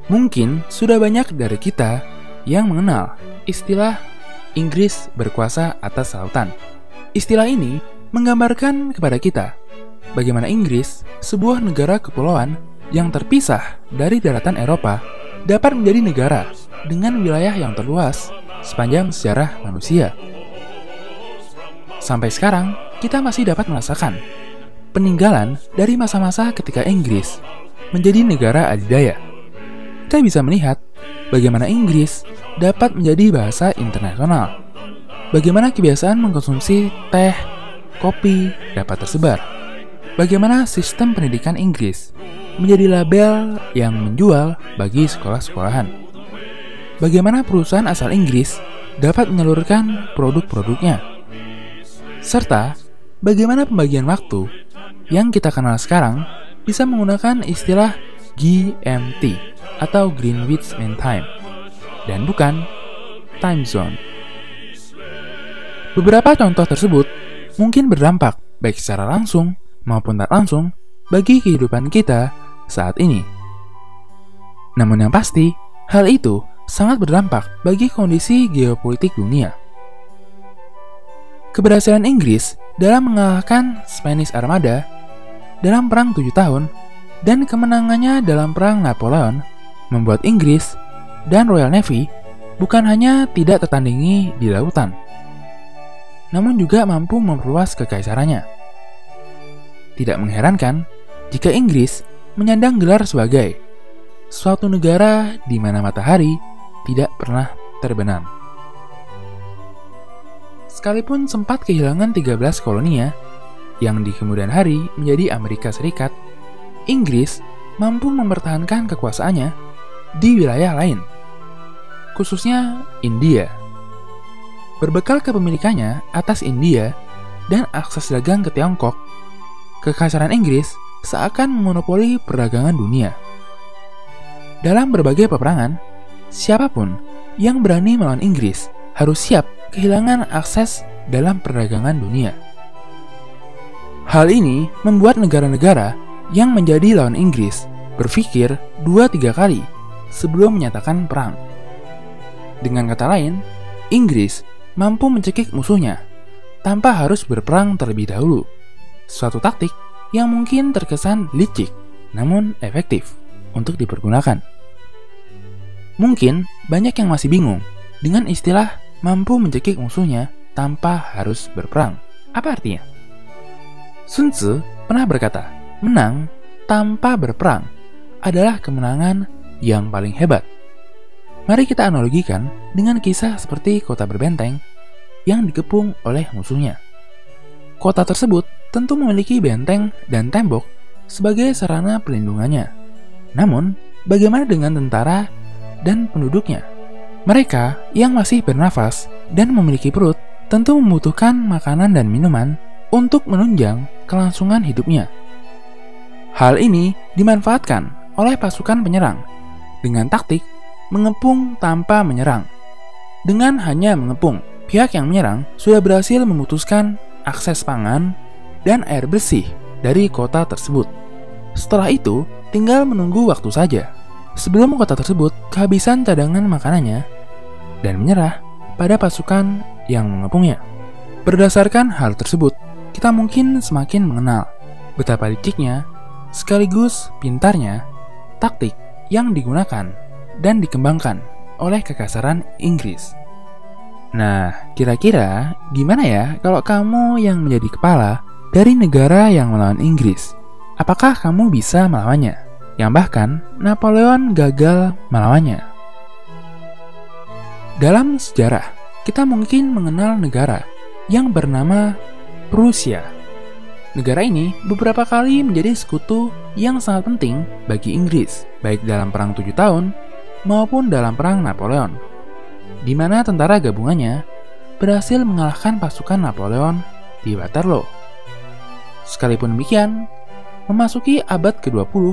Mungkin sudah banyak dari kita yang mengenal istilah Inggris berkuasa atas lautan. Istilah ini menggambarkan kepada kita bagaimana Inggris, sebuah negara kepulauan yang terpisah dari daratan Eropa, dapat menjadi negara dengan wilayah yang terluas sepanjang sejarah manusia. Sampai sekarang, kita masih dapat merasakan peninggalan dari masa-masa ketika Inggris menjadi negara adidaya. Kita bisa melihat bagaimana Inggris dapat menjadi bahasa internasional, bagaimana kebiasaan mengkonsumsi teh, kopi dapat tersebar, bagaimana sistem pendidikan Inggris menjadi label yang menjual bagi sekolah-sekolahan, bagaimana perusahaan asal Inggris dapat menyalurkan produk-produknya, serta bagaimana pembagian waktu yang kita kenal sekarang bisa menggunakan istilah GMT atau Greenwich Mean Time dan bukan time zone. Beberapa contoh tersebut mungkin berdampak baik secara langsung maupun tak langsung bagi kehidupan kita saat ini. Namun yang pasti, hal itu sangat berdampak bagi kondisi geopolitik dunia. Keberhasilan Inggris dalam mengalahkan Spanish Armada dalam Perang 7 tahun dan kemenangannya dalam Perang Napoleon membuat Inggris dan Royal Navy bukan hanya tidak tertandingi di lautan, namun juga mampu memperluas kekaisarannya. Tidak mengherankan jika Inggris menyandang gelar sebagai suatu negara di mana matahari tidak pernah terbenam. Sekalipun sempat kehilangan 13 koloninya yang di kemudian hari menjadi Amerika Serikat, Inggris mampu mempertahankan kekuasaannya di wilayah lain, khususnya India. Berbekal kepemilikannya atas India dan akses dagang ke Tiongkok, Kekaisaran Inggris seakan memonopoli perdagangan dunia. Dalam berbagai peperangan, siapapun yang berani melawan Inggris harus siap kehilangan akses dalam perdagangan dunia. Hal ini membuat negara-negara yang menjadi lawan Inggris berpikir 2-3 kali sebelum menyatakan perang. Dengan kata lain, Inggris mampu mencekik musuhnya tanpa harus berperang terlebih dahulu. Suatu taktik yang mungkin terkesan licik, namun efektif untuk dipergunakan. Mungkin banyak yang masih bingung dengan istilah mampu mencekik musuhnya tanpa harus berperang. Apa artinya? Sun Tzu pernah berkata, menang tanpa berperang adalah kemenangan yang paling hebat. Mari kita analogikan dengan kisah seperti kota berbenteng yang dikepung oleh musuhnya. Kota tersebut tentu memiliki benteng dan tembok sebagai sarana pelindungannya. Namun, bagaimana dengan tentara dan penduduknya? Mereka yang masih bernafas dan memiliki perut tentu membutuhkan makanan dan minuman untuk menunjang kelangsungan hidupnya. Hal ini dimanfaatkan oleh pasukan penyerang dengan taktik mengepung tanpa menyerang. Dengan hanya mengepung, pihak yang menyerang sudah berhasil memutuskan akses pangan dan air bersih dari kota tersebut. Setelah itu, tinggal menunggu waktu saja sebelum kota tersebut kehabisan cadangan makanannya dan menyerah pada pasukan yang mengepungnya. Berdasarkan hal tersebut, kita mungkin semakin mengenal betapa liciknya sekaligus pintarnya taktik yang digunakan dan dikembangkan oleh Kekaisaran Inggris. Nah, kira-kira gimana ya kalau kamu yang menjadi kepala dari negara yang melawan Inggris? Apakah kamu bisa melawannya? Yang bahkan Napoleon gagal melawannya. Dalam sejarah, kita mungkin mengenal negara yang bernama Prusia. Negara ini beberapa kali menjadi sekutu yang sangat penting bagi Inggris, baik dalam Perang 7 tahun maupun dalam Perang Napoleon, di mana tentara gabungannya berhasil mengalahkan pasukan Napoleon di Waterloo. Sekalipun demikian, memasuki abad ke-20,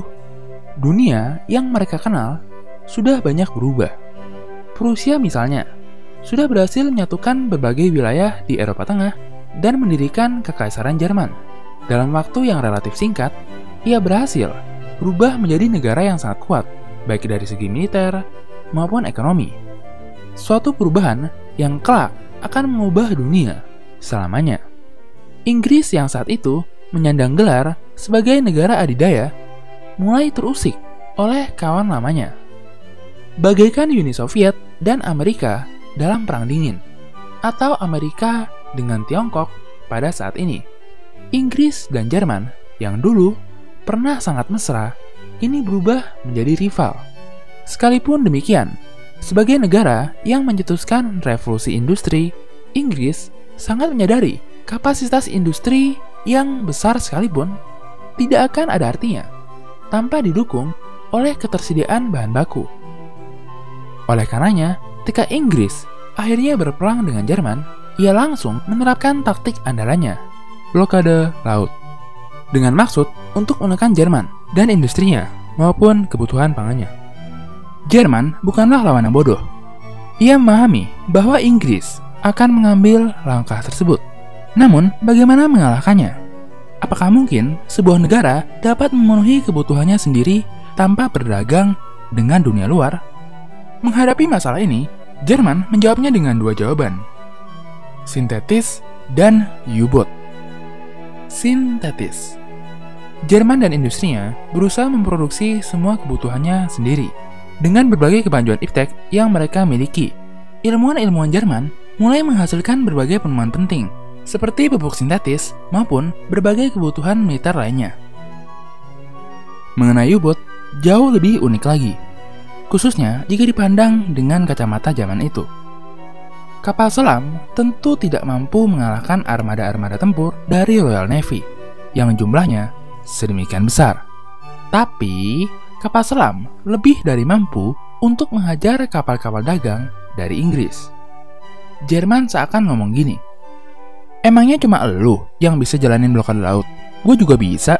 dunia yang mereka kenal sudah banyak berubah. Prusia misalnya, sudah berhasil menyatukan berbagai wilayah di Eropa Tengah dan mendirikan Kekaisaran Jerman. Dalam waktu yang relatif singkat, ia berhasil berubah menjadi negara yang sangat kuat baik dari segi militer maupun ekonomi. Suatu perubahan yang kelak akan mengubah dunia selamanya. Inggris yang saat itu menyandang gelar sebagai negara adidaya mulai terusik oleh kawan lamanya. Bagaikan Uni Soviet dan Amerika dalam Perang Dingin, atau Amerika dengan Tiongkok pada saat ini. Inggris dan Jerman yang dulu pernah sangat mesra, kini berubah menjadi rival. Sekalipun demikian, sebagai negara yang mencetuskan revolusi industri, Inggris sangat menyadari kapasitas industri yang besar sekalipun tidak akan ada artinya tanpa didukung oleh ketersediaan bahan baku. Oleh karenanya, ketika Inggris akhirnya berperang dengan Jerman, ia langsung menerapkan taktik andalannya, blokade laut, dengan maksud untuk menekan Jerman dan industrinya maupun kebutuhan pangannya. Jerman bukanlah lawan yang bodoh. Ia memahami bahwa Inggris akan mengambil langkah tersebut. Namun, bagaimana mengalahkannya? Apakah mungkin sebuah negara dapat memenuhi kebutuhannya sendiri tanpa berdagang dengan dunia luar? Menghadapi masalah ini, Jerman menjawabnya dengan dua jawaban: sintetis dan U-boat. Sintetis. Jerman dan industrinya berusaha memproduksi semua kebutuhannya sendiri dengan berbagai kemajuan iptek yang mereka miliki. Ilmuwan-ilmuwan Jerman mulai menghasilkan berbagai penemuan penting, seperti pupuk sintetis maupun berbagai kebutuhan militer lainnya. Mengenai U-boat, jauh lebih unik lagi, khususnya jika dipandang dengan kacamata zaman itu. Kapal selam tentu tidak mampu mengalahkan armada-armada tempur dari Royal Navy yang jumlahnya sedemikian besar. Tapi, kapal selam lebih dari mampu untuk menghajar kapal-kapal dagang dari Inggris. Jerman seakan ngomong gini, emangnya cuma elu yang bisa jalanin blokade laut? Gue juga bisa.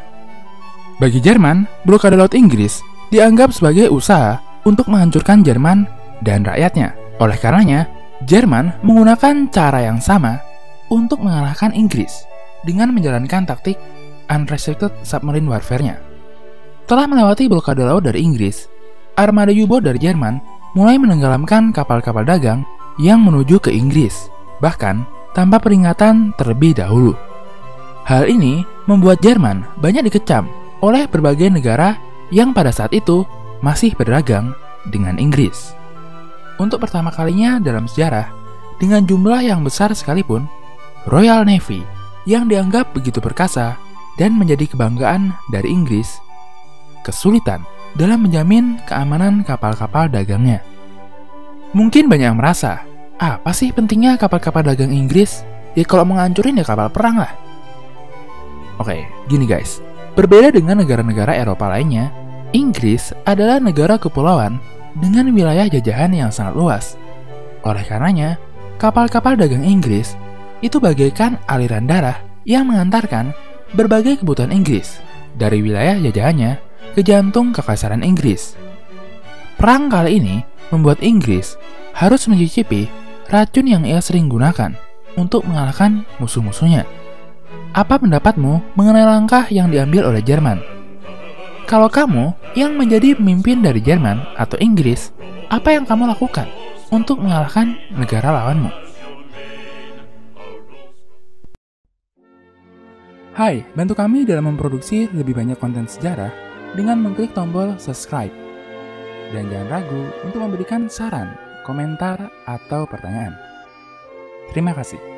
Bagi Jerman, blokade laut Inggris dianggap sebagai usaha untuk menghancurkan Jerman dan rakyatnya. Oleh karenanya, Jerman menggunakan cara yang sama untuk mengalahkan Inggris dengan menjalankan taktik unrestricted submarine warfare-nya. Telah melewati blokade laut dari Inggris, armada U-boat dari Jerman mulai menenggelamkan kapal-kapal dagang yang menuju ke Inggris, bahkan tanpa peringatan terlebih dahulu. Hal ini membuat Jerman banyak dikecam oleh berbagai negara yang pada saat itu masih berdagang dengan Inggris. Untuk pertama kalinya dalam sejarah, dengan jumlah yang besar sekalipun, Royal Navy yang dianggap begitu perkasa dan menjadi kebanggaan dari Inggris, kesulitan dalam menjamin keamanan kapal-kapal dagangnya. Mungkin banyak yang merasa, apa sih pentingnya kapal-kapal dagang Inggris? Ya kalau mau ngancurin ya kapal perang lah. Oke, gini guys, berbeda dengan negara-negara Eropa lainnya, Inggris adalah negara kepulauan dengan wilayah jajahan yang sangat luas. Oleh karenanya, kapal-kapal dagang Inggris itu bagaikan aliran darah yang mengantarkan berbagai kebutuhan Inggris dari wilayah jajahannya ke jantung kekaisaran Inggris. Perang kali ini membuat Inggris harus mencicipi racun yang ia sering gunakan untuk mengalahkan musuh-musuhnya. Apa pendapatmu mengenai langkah yang diambil oleh Jerman? Kalau kamu yang menjadi pemimpin dari Jerman atau Inggris, apa yang kamu lakukan untuk mengalahkan negara lawanmu? Hai, bantu kami dalam memproduksi lebih banyak konten sejarah dengan mengklik tombol subscribe. Dan jangan ragu untuk memberikan saran, komentar, atau pertanyaan. Terima kasih.